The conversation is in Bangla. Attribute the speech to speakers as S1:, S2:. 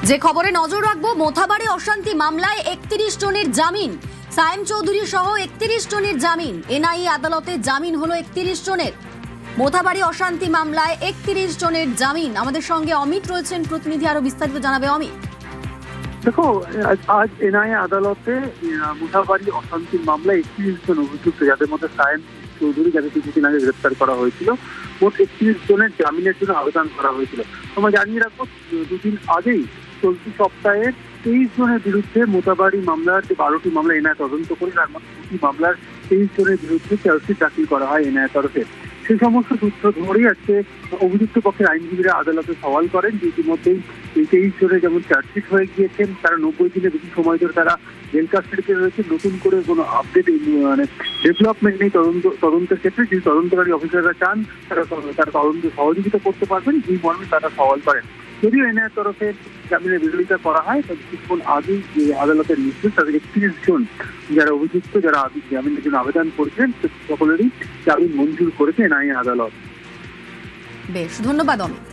S1: যে খবরে নজর রাখবো, মোথাবাড়ি অশান্তি মামলায় ৩১ জনের জামিন। সায়েম চৌধুরী সহ ৩১ জনের জামিন। এনআইএ আদালতে জামিন হলো ৩১ জনের। মোথাবাড়ি অশান্তি মামলায় ৩১ জনের জামিন। আমাদের সঙ্গে অমিত রয়েছেন প্রতিনিধি, আরো বিস্তারিত জানাবে অমিত।
S2: দেখো, আজ এনআইএ আদালতে মোথাবাড়ি অশান্তির মামলায় ৩১ জন অভিযুক্ত, যাদের মধ্যে সায়েম চৌধুরী, যাকে কিছুদিন আগে গ্রেপ্তার করা হয়েছিল, মোট ৩১ জনের জামিনের জন্য আবেদন করা হয়েছিল। তোমরা জানিয়ে রাখবো, দুদিন আগেই চলতি সপ্তাহে ২৩ জনের বিরুদ্ধে মোথাবাড়ি মামলার যে ১২টি মামলা এনআইএ তদন্ত করে, তার মধ্যে ২টি মামলার ২৩ জনের বিরুদ্ধে চার্জশিট দাখিল করা হয় এনআইএ তরফে। সেই সমস্ত সূত্র ধরেই আজকে অভিযুক্ত পক্ষের আইনজীবীরা আদালতে সওয়াল করেন যে ইতিমধ্যেই এই ২৩ জনের যেমন চার্জশিট হয়ে গিয়েছেন, তারা ৯০ দিনের বেশি সময় ধরে তারা জেল কাস্টাডিতে রয়েছে। নতুন করে কোনো আপডেট মানে ডেভেলপমেন্ট নেই তদন্তের ক্ষেত্রে। যদি তদন্তকারী অফিসাররা চান তারা তদন্ত সহযোগিতা করতে পারবেন, এই মর্মে তারা সওয়াল করেন। যদিও এনআইএর তরফে জামিনের বিরোধিতা করা হয়, তবে কিছুক্ষণ আগেই যে আদালতের নির্দেশ, তাদের ৩১ জন যারা অভিযুক্ত, যারা জামিনের জন্য আবেদন করেছেন, সকলেরই জামিন মঞ্জুর করেছে এনআইএ আদালত।
S1: বেশ, ধন্যবাদ অমিত।